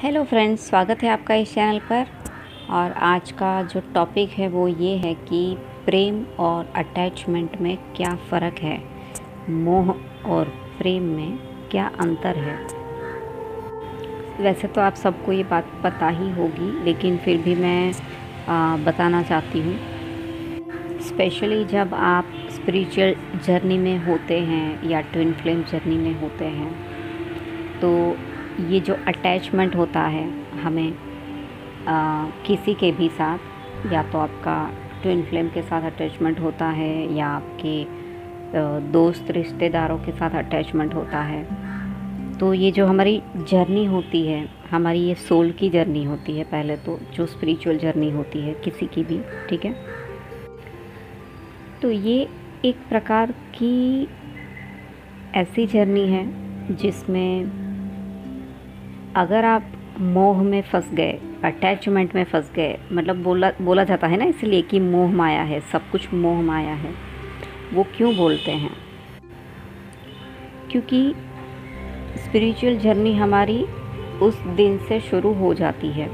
Hello friends, स्वागत है आपका इस चैनल पर। और आज का जो टॉपिक है वो ये है कि प्रेम और अटैचमेंट में क्या फ़र्क है, मोह और प्रेम में क्या अंतर है। वैसे तो आप सबको ये बात पता ही होगी, लेकिन फिर भी मैं बताना चाहती हूँ। स्पेशली जब आप स्पिरिचुअल जर्नी में होते हैं या ट्विन फ्लेम जर्नी में होते हैं, तो ये जो अटैचमेंट होता है हमें किसी के भी साथ, या तो आपका ट्विन फ्लेम के साथ अटैचमेंट होता है या आपके दोस्त रिश्तेदारों के साथ अटैचमेंट होता है। तो ये जो हमारी जर्नी होती है, हमारी ये सोल की जर्नी होती है। पहले तो जो स्पिरिचुअल जर्नी होती है किसी की भी, ठीक है, तो ये एक प्रकार की ऐसी जर्नी है जिसमें अगर आप मोह में फंस गए, अटैचमेंट में फंस गए, मतलब बोला जाता है ना इसलिए कि मोह माया है, सब कुछ मोह माया है। वो क्यों बोलते हैं? क्योंकि स्पिरिचुअल जर्नी हमारी उस दिन से शुरू हो जाती है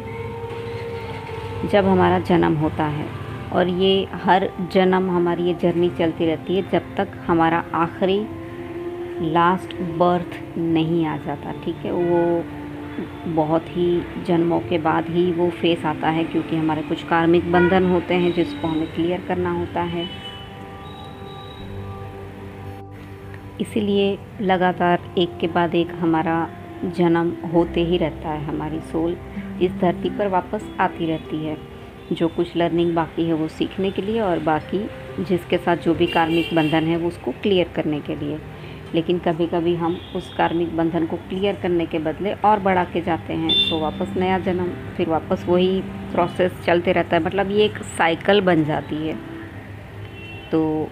जब हमारा जन्म होता है, और ये हर जन्म हमारी ये जर्नी चलती रहती है जब तक हमारा आखिरी लास्ट बर्थ नहीं आ जाता। ठीक है, वो बहुत ही जन्मों के बाद ही वो फेस आता है, क्योंकि हमारे कुछ कार्मिक बंधन होते हैं जिसको हमें क्लियर करना होता है। इसीलिए लगातार एक के बाद एक हमारा जन्म होते ही रहता है। हमारी सोल इस धरती पर वापस आती रहती है, जो कुछ लर्निंग बाकी है वो सीखने के लिए, और बाकी जिसके साथ जो भी कार्मिक बंधन है वो उसको क्लियर करने के लिए। लेकिन कभी कभी हम उस कार्मिक बंधन को क्लियर करने के बदले और बढ़ा के जाते हैं, तो वापस नया जन्म, फिर वापस वही प्रोसेस चलते रहता है। मतलब ये एक साइकिल बन जाती है। तो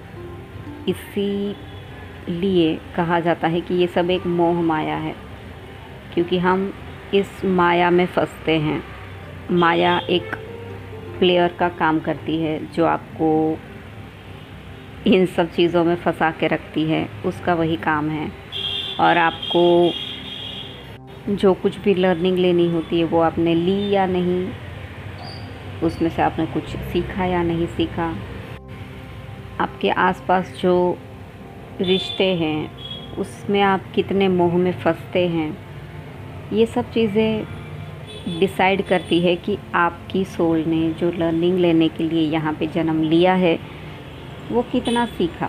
इसीलिए कहा जाता है कि ये सब एक मोह माया है, क्योंकि हम इस माया में फंसते हैं। माया एक प्लेयर का काम करती है जो आपको इन सब चीज़ों में फंसा के रखती है, उसका वही काम है। और आपको जो कुछ भी लर्निंग लेनी होती है वो आपने ली या नहीं, उसमें से आपने कुछ सीखा या नहीं सीखा, आपके आसपास जो रिश्ते हैं उसमें आप कितने मोह में फंसते हैं, ये सब चीज़ें डिसाइड करती है कि आपकी सोल ने जो लर्निंग लेने के लिए यहाँ पे जन्म लिया है वो कितना सीखा।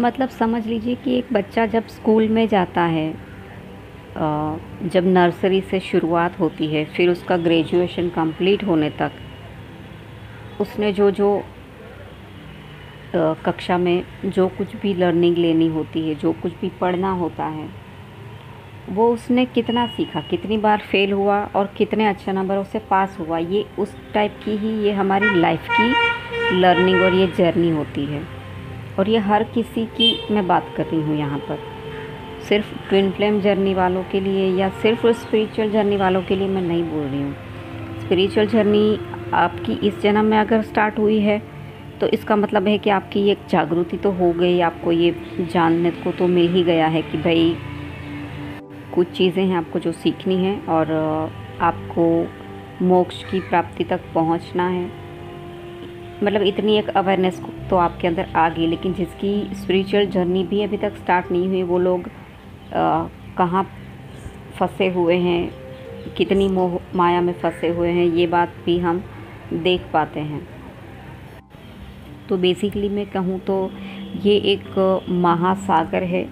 मतलब समझ लीजिए कि एक बच्चा जब स्कूल में जाता है, जब नर्सरी से शुरुआत होती है, फिर उसका ग्रेजुएशन कंप्लीट होने तक उसने जो जो कक्षा में जो कुछ भी लर्निंग लेनी होती है, जो कुछ भी पढ़ना होता है, वो उसने कितना सीखा, कितनी बार फेल हुआ और कितने अच्छे नंबरों से पास हुआ। ये उस टाइप की ही ये हमारी लाइफ की लर्निंग और ये जर्नी होती है। और ये हर किसी की मैं बात कर रही हूँ यहाँ पर, सिर्फ ट्विन फ्लेम जर्नी वालों के लिए या सिर्फ स्पिरिचुअल जर्नी वालों के लिए मैं नहीं बोल रही हूँ। स्पिरिचुअल जर्नी आपकी इस जन्म में अगर स्टार्ट हुई है तो इसका मतलब है कि आपकी एक जागृति तो हो गई, आपको ये जानने को तो मिल ही गया है कि भाई कुछ चीज़ें हैं आपको जो सीखनी है और आपको मोक्ष की प्राप्ति तक पहुंचना है। मतलब इतनी एक अवेयरनेस तो आपके अंदर आ गई। लेकिन जिसकी स्पिरिचुअल जर्नी भी अभी तक स्टार्ट नहीं हुई, वो लोग कहाँ फंसे हुए हैं, कितनी मोह माया में फंसे हुए हैं, ये बात भी हम देख पाते हैं। तो बेसिकली मैं कहूँ तो ये एक महासागर है।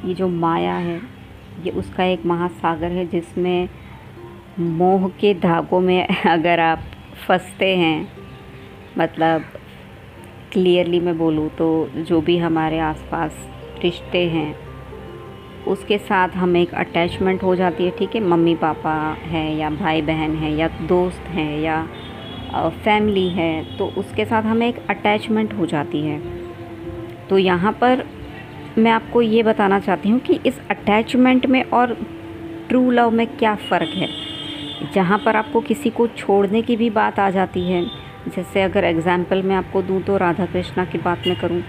ये जो माया है ये उसका एक महासागर है, जिसमें मोह के धागों में अगर आप फंसते हैं, मतलब क्लियरली मैं बोलूँ तो जो भी हमारे आसपास रिश्ते हैं उसके साथ हमें एक अटैचमेंट हो जाती है। ठीक है, मम्मी पापा हैं या भाई बहन हैं या दोस्त हैं या फैमिली है, तो उसके साथ हमें एक अटैचमेंट हो जाती है। तो यहाँ पर मैं आपको ये बताना चाहती हूँ कि इस अटैचमेंट में और ट्रू लव में क्या फ़र्क है। जहाँ पर आपको किसी को छोड़ने की भी बात आ जाती है, जैसे अगर एग्ज़ाम्पल मैं आपको दूँ तो राधा कृष्णा की बात मैं करूँ,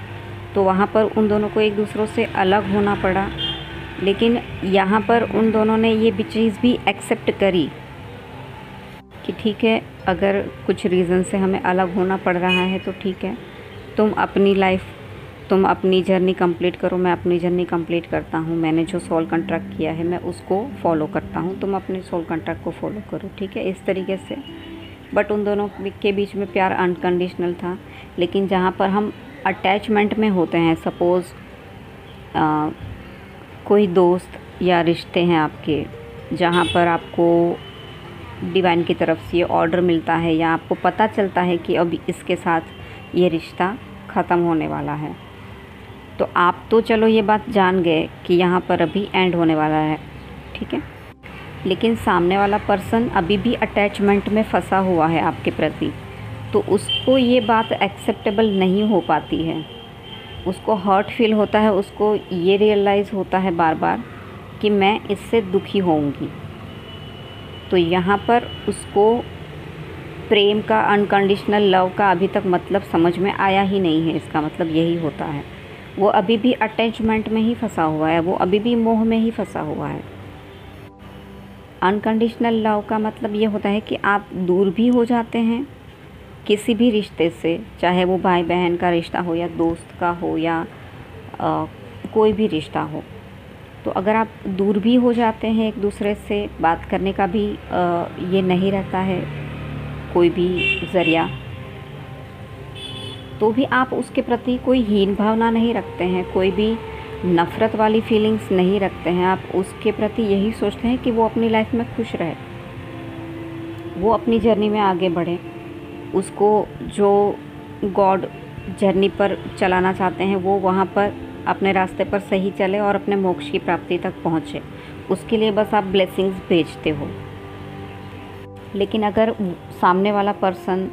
तो वहाँ पर उन दोनों को एक दूसरों से अलग होना पड़ा, लेकिन यहाँ पर उन दोनों ने ये भी चीज़ भी एक्सेप्ट करी कि ठीक है, अगर कुछ रीज़न से हमें अलग होना पड़ रहा है तो ठीक है, तुम अपनी जर्नी कंप्लीट करो, मैं अपनी जर्नी कंप्लीट करता हूँ। मैंने जो सोल कॉन्ट्रैक्ट किया है मैं उसको फॉलो करता हूँ, तुम अपने सोल कॉन्ट्रैक्ट को फॉलो करो, ठीक है, इस तरीके से। बट उन दोनों के बीच में प्यार अनकंडीशनल था। लेकिन जहाँ पर हम अटैचमेंट में होते हैं, सपोज़ कोई दोस्त या रिश्ते हैं आपके, जहाँ पर आपको डिवाइन की तरफ से ये ऑर्डर मिलता है या आपको पता चलता है कि अब इसके साथ ये रिश्ता ख़त्म होने वाला है, तो आप तो चलो ये बात जान गए कि यहाँ पर अभी एंड होने वाला है, ठीक है। लेकिन सामने वाला पर्सन अभी भी अटैचमेंट में फंसा हुआ है आपके प्रति, तो उसको ये बात एक्सेप्टेबल नहीं हो पाती है, उसको हर्ट फील होता है, उसको ये रियलाइज़ होता है बार बार कि मैं इससे दुखी होऊंगी। तो यहाँ पर उसको प्रेम का, अनकंडीशनल लव का अभी तक मतलब समझ में आया ही नहीं है। इसका मतलब यही होता है, वो अभी भी अटैचमेंट में ही फंसा हुआ है, वो अभी भी मोह में ही फंसा हुआ है। अनकंडीशनल लव का मतलब ये होता है कि आप दूर भी हो जाते हैं किसी भी रिश्ते से, चाहे वो भाई बहन का रिश्ता हो या दोस्त का हो या कोई भी रिश्ता हो। तो अगर आप दूर भी हो जाते हैं एक दूसरे से, बात करने का भी ये नहीं रहता है कोई भी ज़रिया, तो भी आप उसके प्रति कोई हीन भावना नहीं रखते हैं, कोई भी नफ़रत वाली फीलिंग्स नहीं रखते हैं। आप उसके प्रति यही सोचते हैं कि वो अपनी लाइफ में खुश रहे, वो अपनी जर्नी में आगे बढ़े, उसको जो गॉड जर्नी पर चलाना चाहते हैं वो वहाँ पर अपने रास्ते पर सही चले और अपने मोक्ष की प्राप्ति तक पहुँचे, उसके लिए बस आप ब्लेसिंग्स भेजते हो। लेकिन अगर सामने वाला पर्सन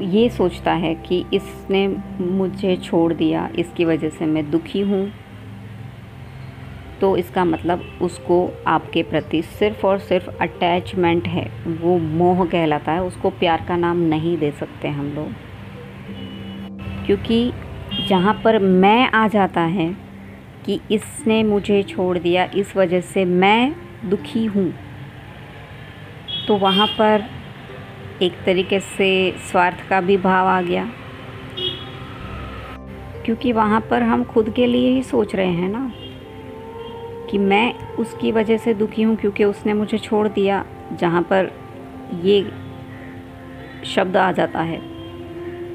ये सोचता है कि इसने मुझे छोड़ दिया, इसकी वजह से मैं दुखी हूँ, तो इसका मतलब उसको आपके प्रति सिर्फ़ और सिर्फ अटैचमेंट है, वो मोह कहलाता है, उसको प्यार का नाम नहीं दे सकते हम लोग। क्योंकि जहाँ पर मैं आ जाता है कि इसने मुझे छोड़ दिया, इस वजह से मैं दुखी हूँ, तो वहाँ पर एक तरीके से स्वार्थ का भी भाव आ गया। क्योंकि वहाँ पर हम खुद के लिए ही सोच रहे हैं ना कि मैं उसकी वजह से दुखी हूँ क्योंकि उसने मुझे छोड़ दिया। जहाँ पर ये शब्द आ जाता है,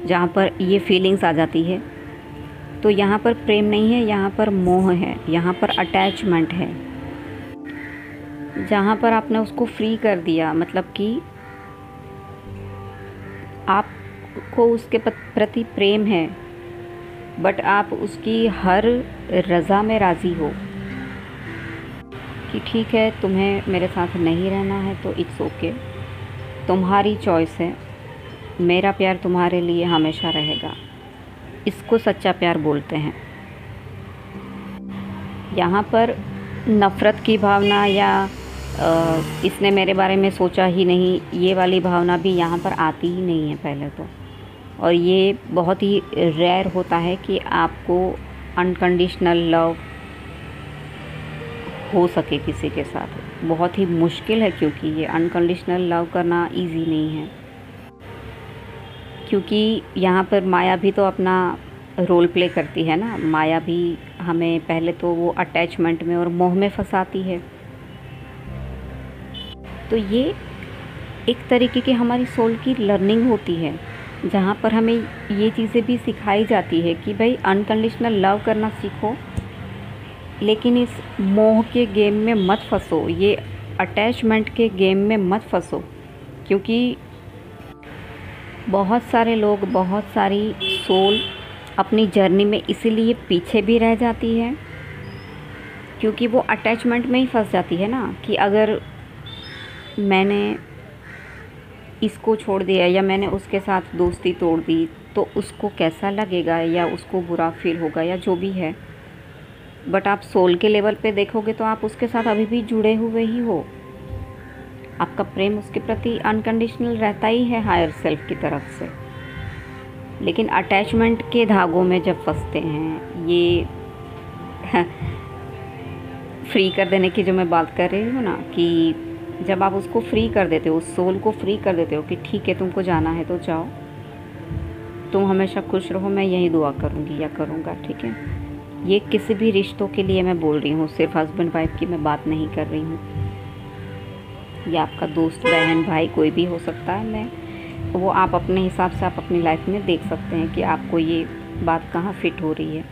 जहाँ पर ये फीलिंग्स आ जाती है, तो यहाँ पर प्रेम नहीं है, यहाँ पर मोह है, यहाँ पर अटैचमेंट है। जहाँ पर आपने उसको फ्री कर दिया, मतलब कि आपको उसके प्रति प्रेम है, बट आप उसकी हर रज़ा में राज़ी हो कि ठीक है, तुम्हें मेरे साथ नहीं रहना है तो इट्स ओके, तुम्हारी चॉइस है, मेरा प्यार तुम्हारे लिए हमेशा रहेगा। इसको सच्चा प्यार बोलते हैं। यहाँ पर नफ़रत की भावना या इसने मेरे बारे में सोचा ही नहीं, ये वाली भावना भी यहाँ पर आती ही नहीं है पहले तो। और ये बहुत ही रेयर होता है कि आपको अनकंडीशनल लव हो सके किसी के साथ, बहुत ही मुश्किल है, क्योंकि ये अनकंडीशनल लव करना इजी नहीं है। क्योंकि यहाँ पर माया भी तो अपना रोल प्ले करती है ना, माया भी हमें पहले तो वो अटैचमेंट में और मोह में फंसाती है। तो ये एक तरीके की हमारी सोल की लर्निंग होती है, जहाँ पर हमें ये चीज़ें भी सिखाई जाती है कि भाई अनकंडीशनल लव करना सीखो, लेकिन इस मोह के गेम में मत फंसो, ये अटैचमेंट के गेम में मत फंसो। क्योंकि बहुत सारे लोग, बहुत सारी सोल अपनी जर्नी में इसीलिए पीछे भी रह जाती है, क्योंकि वो अटैचमेंट में ही फंस जाती है ना कि अगर मैंने इसको छोड़ दिया या मैंने उसके साथ दोस्ती तोड़ दी तो उसको कैसा लगेगा, या उसको बुरा फील होगा, या जो भी है। बट आप सोल के लेवल पे देखोगे तो आप उसके साथ अभी भी जुड़े हुए ही हो, आपका प्रेम उसके प्रति अनकंडीशनल रहता ही है हायर सेल्फ की तरफ से। लेकिन अटैचमेंट के धागों में जब फंसते हैं, ये फ्री कर देने की जो मैं बात कर रही हूँ ना, कि जब आप उसको फ्री कर देते हो, उस सोल को फ्री कर देते हो कि ठीक है तुमको जाना है तो जाओ, तुम हमेशा खुश रहो, मैं यही दुआ करूँगी या करूँगा, ठीक है। ये किसी भी रिश्तों के लिए मैं बोल रही हूँ, सिर्फ हस्बैंड वाइफ की मैं बात नहीं कर रही हूँ। या आपका दोस्त, बहन, भाई कोई भी हो सकता है। मैं वो आप अपने हिसाब से आप अपनी लाइफ में देख सकते हैं कि आपको ये बात कहाँ फिट हो रही है।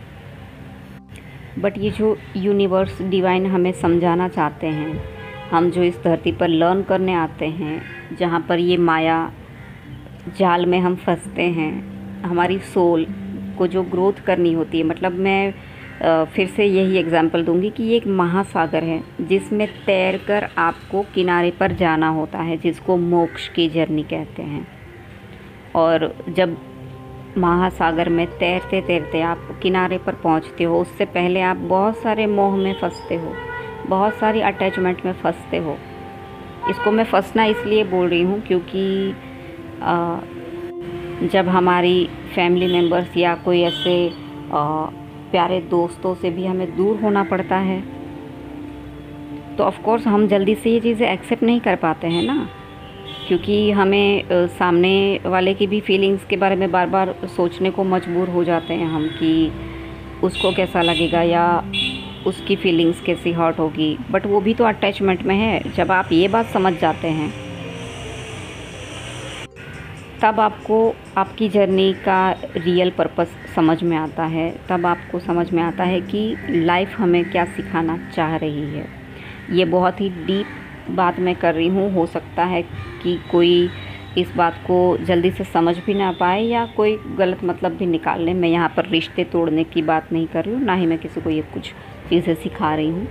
बट ये जो यूनिवर्स डिवाइन हमें समझाना चाहते हैं, हम जो इस धरती पर लर्न करने आते हैं, जहाँ पर ये माया जाल में हम फंसते हैं, हमारी सोल को जो ग्रोथ करनी होती है, मतलब मैं फिर से यही एग्जांपल दूंगी कि ये एक महासागर है जिसमें तैरकर आपको किनारे पर जाना होता है, जिसको मोक्ष की जर्नी कहते हैं। और जब महासागर में तैरते तैरते आप किनारे पर पहुंचते हो, उससे पहले आप बहुत सारे मोह में फंसते हो, बहुत सारी अटैचमेंट में फंसते हो। इसको मैं फंसना इसलिए बोल रही हूँ क्योंकि जब हमारी फैमिली मेम्बर्स या कोई ऐसे प्यारे दोस्तों से भी हमें दूर होना पड़ता है, तो ऑफ़ कोर्स हम जल्दी से ये चीज़ें एक्सेप्ट नहीं कर पाते हैं ना, क्योंकि हमें सामने वाले की भी फीलिंग्स के बारे में बार बार सोचने को मजबूर हो जाते हैं हम कि उसको कैसा लगेगा या उसकी फीलिंग्स कैसी हर्ट होगी। बट वो भी तो अटैचमेंट में है। जब आप ये बात समझ जाते हैं तब आपको आपकी जर्नी का रियल पर्पस समझ में आता है, तब आपको समझ में आता है कि लाइफ हमें क्या सिखाना चाह रही है। ये बहुत ही डीप बात मैं कर रही हूँ, हो सकता है कि कोई इस बात को जल्दी से समझ भी ना पाए या कोई गलत मतलब भी निकाल ले। मैं यहाँ पर रिश्ते तोड़ने की बात नहीं कर रही हूँ, ना ही मैं किसी को ये कुछ चीज़ें सिखा रही हूँ।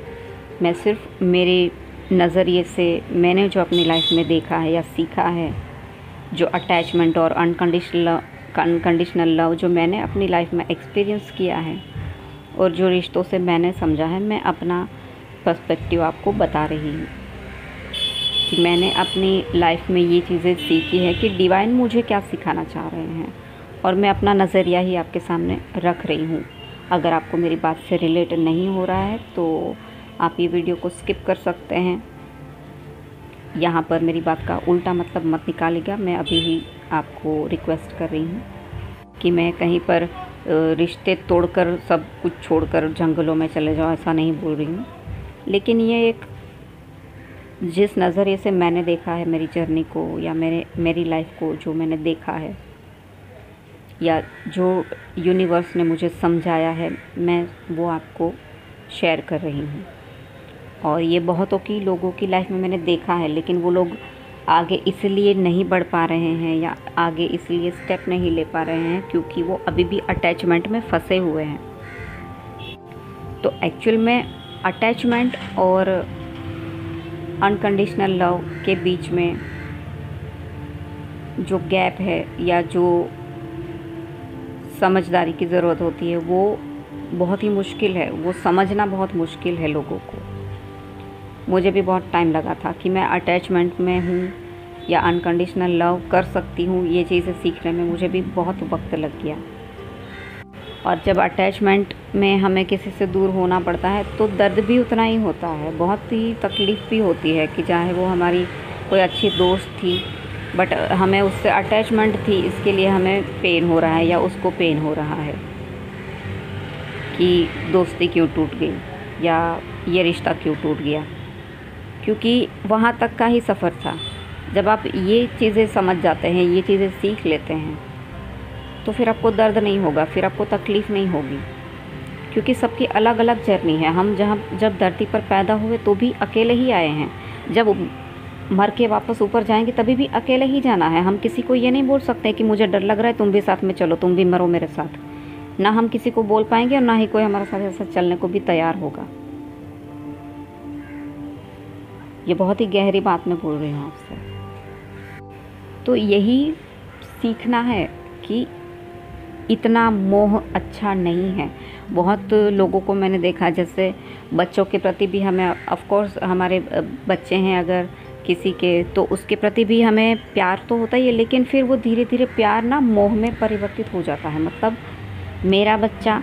मैं सिर्फ मेरे नज़रिए से मैंने जो अपनी लाइफ में देखा है या सीखा है, जो अटैचमेंट और अनकंडीशनल लव जो मैंने अपनी लाइफ में एक्सपीरियंस किया है और जो रिश्तों से मैंने समझा है, मैं अपना पर्सपेक्टिव आपको बता रही हूँ कि मैंने अपनी लाइफ में ये चीज़ें सीखी है कि डिवाइन मुझे क्या सिखाना चाह रहे हैं, और मैं अपना नज़रिया ही आपके सामने रख रही हूँ। अगर आपको मेरी बात से रिलेट नहीं हो रहा है तो आप ये वीडियो को स्किप कर सकते हैं। यहाँ पर मेरी बात का उल्टा मतलब मत निकालिएगा। मैं अभी ही आपको रिक्वेस्ट कर रही हूँ कि मैं कहीं पर रिश्ते तोड़कर सब कुछ छोड़कर जंगलों में चले जाओ, ऐसा नहीं बोल रही हूँ। लेकिन ये एक जिस नज़रिए से मैंने देखा है मेरी जर्नी को या मेरी लाइफ को, जो मैंने देखा है या जो यूनिवर्स ने मुझे समझाया है, मैं वो आपको शेयर कर रही हूँ। और ये बहुतों की लोगों की लाइफ में मैंने देखा है, लेकिन वो लोग आगे इसलिए नहीं बढ़ पा रहे हैं या आगे इसलिए स्टेप नहीं ले पा रहे हैं क्योंकि वो अभी भी अटैचमेंट में फंसे हुए हैं। तो एक्चुअल में अटैचमेंट और अनकंडीशनल लव के बीच में जो गैप है या जो समझदारी की ज़रूरत होती है वो बहुत ही मुश्किल है, वो समझना बहुत मुश्किल है लोगों को। मुझे भी बहुत टाइम लगा था कि मैं अटैचमेंट में हूँ या अनकंडीशनल लव कर सकती हूँ, ये चीज़ें सीखने में मुझे भी बहुत वक्त लग गया। और जब अटैचमेंट में हमें किसी से दूर होना पड़ता है तो दर्द भी उतना ही होता है, बहुत ही तकलीफ़ भी होती है कि चाहे वो हमारी कोई अच्छी दोस्त थी बट हमें उससे अटैचमेंट थी, इसके लिए हमें पेन हो रहा है या उसको पेन हो रहा है कि दोस्ती क्यों टूट गई या ये रिश्ता क्यों टूट गया, क्योंकि वहाँ तक का ही सफ़र था। जब आप ये चीज़ें समझ जाते हैं, ये चीज़ें सीख लेते हैं, तो फिर आपको दर्द नहीं होगा, फिर आपको तकलीफ़ नहीं होगी, क्योंकि सबकी अलग अलग जर्नी है। हम जब धरती पर पैदा हुए तो भी अकेले ही आए हैं, जब मर के वापस ऊपर जाएंगे तभी भी अकेले ही जाना है। हम किसी को ये नहीं बोल सकते कि मुझे डर लग रहा है, तुम भी साथ में चलो, तुम भी मरो मेरे साथ। ना हम किसी को बोल पाएंगे और ना ही कोई हमारे साथ ऐसा चलने को भी तैयार होगा। ये बहुत ही गहरी बात मैं बोल रही हूँ आपसे। तो यही सीखना है कि इतना मोह अच्छा नहीं है। बहुत लोगों को मैंने देखा, जैसे बच्चों के प्रति भी हमें, ऑफ कोर्स हमारे बच्चे हैं अगर किसी के, तो उसके प्रति भी हमें प्यार तो होता ही है, लेकिन फिर वो धीरे धीरे प्यार ना मोह में परिवर्तित हो जाता है। मतलब मेरा बच्चा,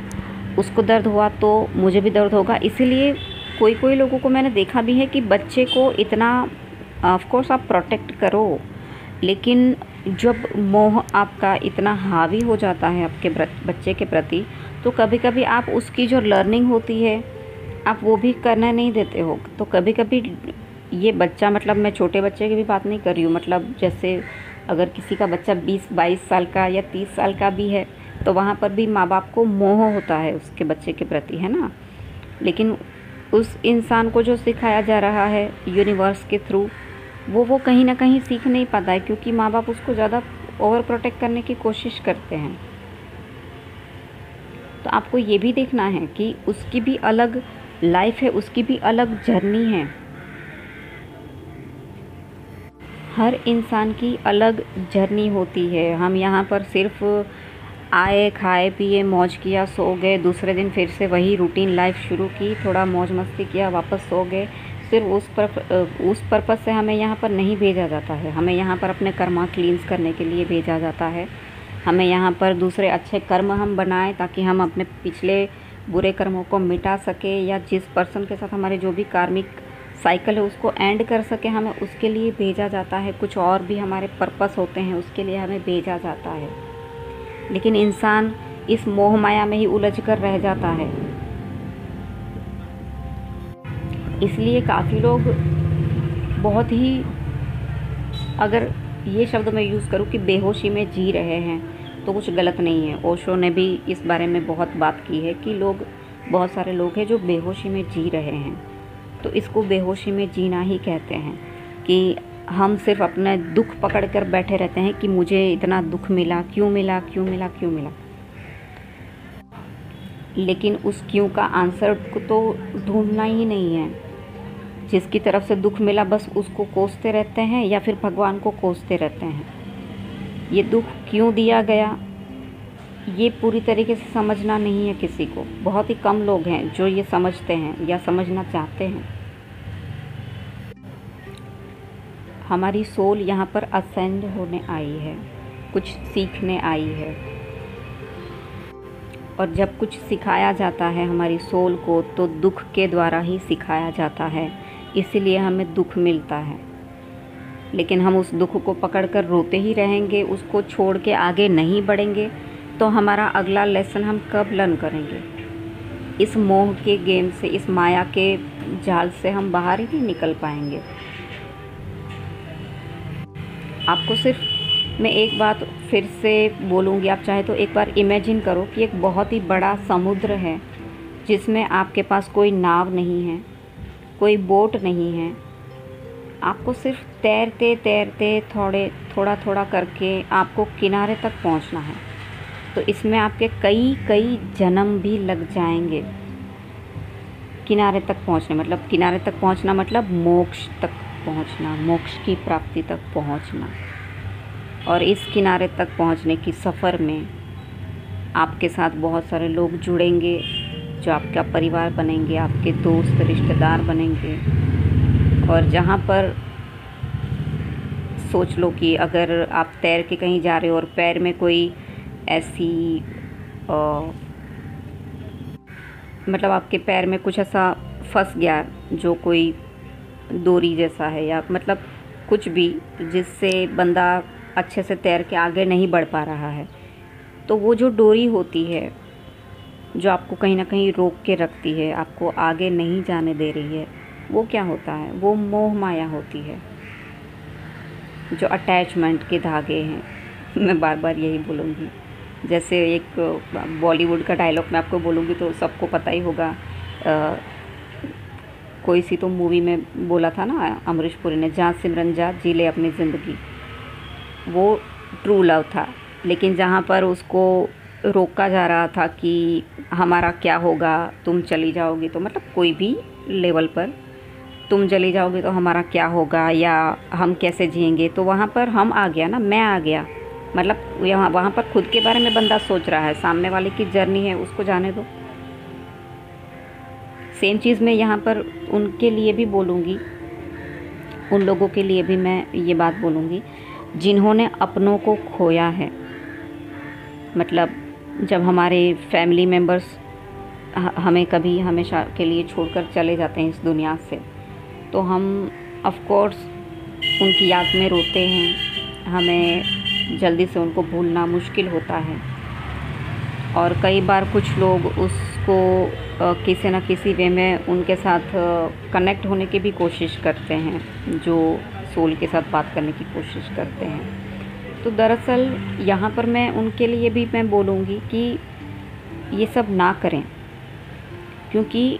उसको दर्द हुआ तो मुझे भी दर्द होगा, इसीलिए कोई कोई लोगों को मैंने देखा भी है कि बच्चे को इतना, ऑफ कोर्स आप प्रोटेक्ट करो, लेकिन जब मोह आपका इतना हावी हो जाता है आपके बच्चे के प्रति, तो कभी कभी आप उसकी जो लर्निंग होती है आप वो भी करने नहीं देते हो। तो कभी कभी ये बच्चा, मतलब मैं छोटे बच्चे की भी बात नहीं कर रही हूँ, मतलब जैसे अगर किसी का बच्चा 20-22 साल का या 30 साल का भी है, तो वहाँ पर भी माँ बाप को मोह होता है उसके बच्चे के प्रति, है ना। लेकिन उस इंसान को जो सिखाया जा रहा है यूनिवर्स के थ्रू, वो कहीं ना कहीं सीख नहीं पाता है, क्योंकि माँ बाप उसको ज़्यादा ओवर प्रोटेक्ट करने की कोशिश करते हैं। तो आपको ये भी देखना है कि उसकी भी अलग लाइफ है, उसकी भी अलग जर्नी है। हर इंसान की अलग जर्नी होती है। हम यहाँ पर सिर्फ आए, खाए, पिए, मौज किया, सो गए, दूसरे दिन फिर से वही रूटीन लाइफ शुरू की, थोड़ा मौज मस्ती किया, वापस सो गए। सिर्फ उस पर्पस से हमें यहाँ पर नहीं भेजा जाता है। हमें यहाँ पर अपने कर्मा क्लींस करने के लिए भेजा जाता है। हमें यहाँ पर दूसरे अच्छे कर्म हम बनाएं, ताकि हम अपने पिछले बुरे कर्मों को मिटा सके, या जिस पर्सन के साथ हमारे जो भी कार्मिक साइकिल है उसको एंड कर सके, हमें उसके लिए भेजा जाता है। कुछ और भी हमारे पर्पस होते हैं, उसके लिए हमें भेजा जाता है। लेकिन इंसान इस मोह माया में ही उलझ कर रह जाता है। इसलिए काफ़ी लोग बहुत ही, अगर ये शब्द मैं यूज़ करूँ कि बेहोशी में जी रहे हैं, तो कुछ गलत नहीं है। ओशो ने भी इस बारे में बहुत बात की है कि बहुत सारे लोग हैं जो बेहोशी में जी रहे हैं। तो इसको बेहोशी में जीना ही कहते हैं, कि हम सिर्फ अपना दुख पकड़ कर बैठे रहते हैं कि मुझे इतना दुख मिला, क्यों मिला, क्यों मिला, क्यों मिला। लेकिन उस क्यों का आंसर को तो ढूंढना ही नहीं है। जिसकी तरफ से दुख मिला बस उसको कोसते रहते हैं, या फिर भगवान को कोसते रहते हैं। ये दुख क्यों दिया गया, ये पूरी तरीके से समझना नहीं है किसी को। बहुत ही कम लोग हैं जो ये समझते हैं या समझना चाहते हैं। हमारी सोल यहाँ पर असेंड होने आई है, कुछ सीखने आई है। और जब कुछ सिखाया जाता है हमारी सोल को, तो दुख के द्वारा ही सिखाया जाता है, इसीलिए हमें दुख मिलता है। लेकिन हम उस दुख को पकड़कर रोते ही रहेंगे, उसको छोड़ के आगे नहीं बढ़ेंगे, तो हमारा अगला लेसन हम कब लर्न करेंगे। इस मोह के गेम से, इस माया के जाल से हम बाहर ही नहीं निकल पाएंगे। आपको सिर्फ मैं एक बात फिर से बोलूँगी, आप चाहे तो एक बार इमेजिन करो कि एक बहुत ही बड़ा समुद्र है, जिसमें आपके पास कोई नाव नहीं है, कोई बोट नहीं है। आपको सिर्फ तैरते तैरते थोड़ा थोड़ा करके आपको किनारे तक पहुंचना है। तो इसमें आपके कई जन्म भी लग जाएंगे किनारे तक पहुंचने, मतलब किनारे तक पहुंचना मतलब मोक्ष तक पहुंचना, मोक्ष की प्राप्ति तक पहुंचना। और इस किनारे तक पहुंचने की सफ़र में आपके साथ बहुत सारे लोग जुड़ेंगे, जो आपका परिवार बनेंगे, आपके दोस्त रिश्तेदार बनेंगे। और जहाँ पर सोच लो कि अगर आप तैर के कहीं जा रहे हो और पैर में कोई ऐसी मतलब आपके पैर में कुछ ऐसा फंस गया जो कोई डोरी जैसा है, या मतलब कुछ भी जिससे बंदा अच्छे से तैर के आगे नहीं बढ़ पा रहा है, तो वो जो डोरी होती है जो आपको कहीं ना कहीं रोक के रखती है, आपको आगे नहीं जाने दे रही है, वो क्या होता है? वो मोह माया होती है, जो अटैचमेंट के धागे हैं। मैं बार बार यही बोलूँगी। जैसे एक बॉलीवुड का डायलॉग मैं आपको बोलूँगी तो सबको पता ही होगा। कोई सी तो मूवी में बोला था ना अमरीश पुरी ने, जा सिमरन जा जी ले अपनी ज़िंदगी। वो ट्रू लव था, लेकिन जहाँ पर उसको रोका जा रहा था कि हमारा क्या होगा, तुम चली जाओगी तो, मतलब कोई भी लेवल पर तुम चली जाओगी तो हमारा क्या होगा, या हम कैसे जिएंगे, तो वहाँ पर हम आ गया ना, मैं आ गया। मतलब वहाँ पर खुद के बारे में बंदा सोच रहा है, सामने वाले की जर्नी है उसको जाने दो। सेम चीज़ मैं यहाँ पर उनके लिए भी बोलूँगी, उन लोगों के लिए भी मैं ये बात बोलूँगी जिन्होंने अपनों को खोया है। मतलब जब हमारे फैमिली मेम्बर्स हमें कभी हमेशा के लिए छोड़कर चले जाते हैं इस दुनिया से, तो हम ऑफ कोर्स उनकी याद में रोते हैं। हमें जल्दी से उनको भूलना मुश्किल होता है, और कई बार कुछ लोग उसको किसी न किसी वे में उनके साथ कनेक्ट होने की भी कोशिश करते हैं, जो सोल के साथ बात करने की कोशिश करते हैं। तो दरअसल यहाँ पर मैं उनके लिए भी मैं बोलूँगी कि ये सब ना करें, क्योंकि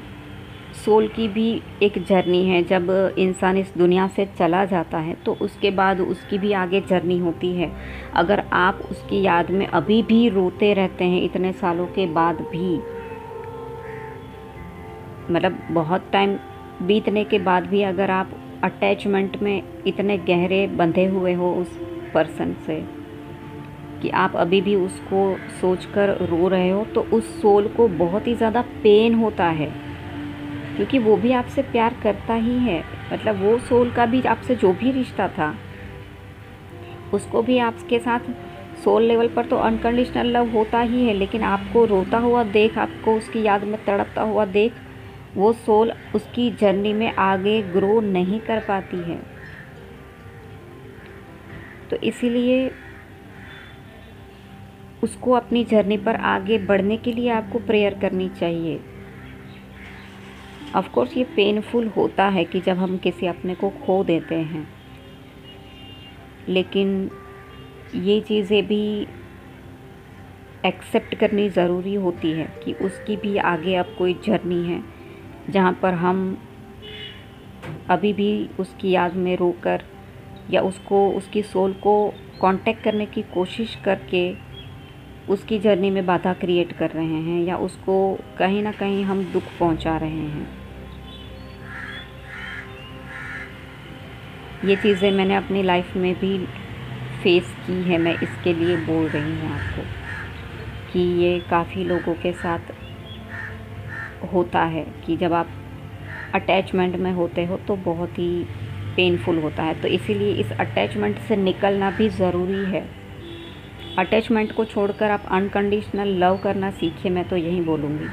सोल की भी एक जर्नी है। जब इंसान इस दुनिया से चला जाता है तो उसके बाद उसकी भी आगे जर्नी होती है। अगर आप उसकी याद में अभी भी रोते रहते हैं इतने सालों के बाद भी, मतलब बहुत टाइम बीतने के बाद भी अगर आप अटैचमेंट में इतने गहरे बंधे हुए हो उस पर्सन से कि आप अभी भी उसको सोचकर रो रहे हो, तो उस सोल को बहुत ही ज़्यादा पेन होता है, क्योंकि वो भी आपसे प्यार करता ही है। मतलब वो सोल का भी आपसे जो भी रिश्ता था, उसको भी आपके साथ सोल लेवल पर तो अनकंडीशनल लव होता ही है, लेकिन आपको रोता हुआ देख, आपको उसकी याद में तड़पता हुआ देख, वो सोल उसकी जर्नी में आगे ग्रो नहीं कर पाती है। तो इसीलिए उसको अपनी जर्नी पर आगे बढ़ने के लिए आपको प्रेयर करनी चाहिए। ऑफ कोर्स ये पेनफुल होता है कि जब हम किसी अपने को खो देते हैं, लेकिन ये चीज़ें भी एक्सेप्ट करनी ज़रूरी होती है कि उसकी भी आगे अब कोई जर्नी है, जहाँ पर हम अभी भी उसकी याद में रोकर या उसको, उसकी सोल को कांटेक्ट करने की कोशिश करके उसकी जर्नी में बाधा क्रिएट कर रहे हैं, या उसको कहीं ना कहीं हम दुख पहुंचा रहे हैं। ये चीज़ें मैंने अपनी लाइफ में भी फेस की है। मैं इसके लिए बोल रही हूँ आपको कि ये काफ़ी लोगों के साथ होता है कि जब आप अटैचमेंट में होते हो तो बहुत ही पेनफुल होता है। तो इसीलिए इस अटैचमेंट से निकलना भी ज़रूरी है। अटैचमेंट को छोड़कर आप अनकंडीशनल लव करना सीखिए, मैं तो यही बोलूँगी।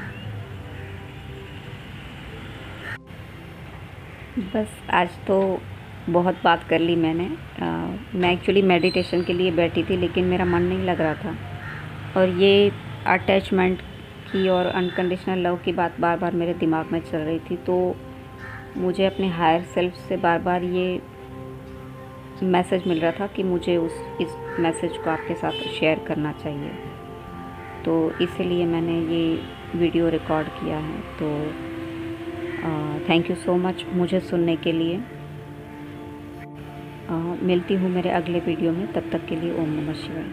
बस आज तो बहुत बात कर ली मैंने। मैं एक्चुअली मेडिटेशन के लिए बैठी थी, लेकिन मेरा मन नहीं लग रहा था, और ये अटैचमेंट की और अनकंडीशनल लव की बात बार बार मेरे दिमाग में चल रही थी। तो मुझे अपने हायर सेल्फ से बार बार ये मैसेज मिल रहा था कि मुझे इस मैसेज को आपके साथ शेयर करना चाहिए। तो इसीलिए मैंने ये वीडियो रिकॉर्ड किया है। तो थैंक यू सो मच मुझे सुनने के लिए। मिलती हूँ मेरे अगले वीडियो में, तब तक के लिए ओम नमः शिवाय।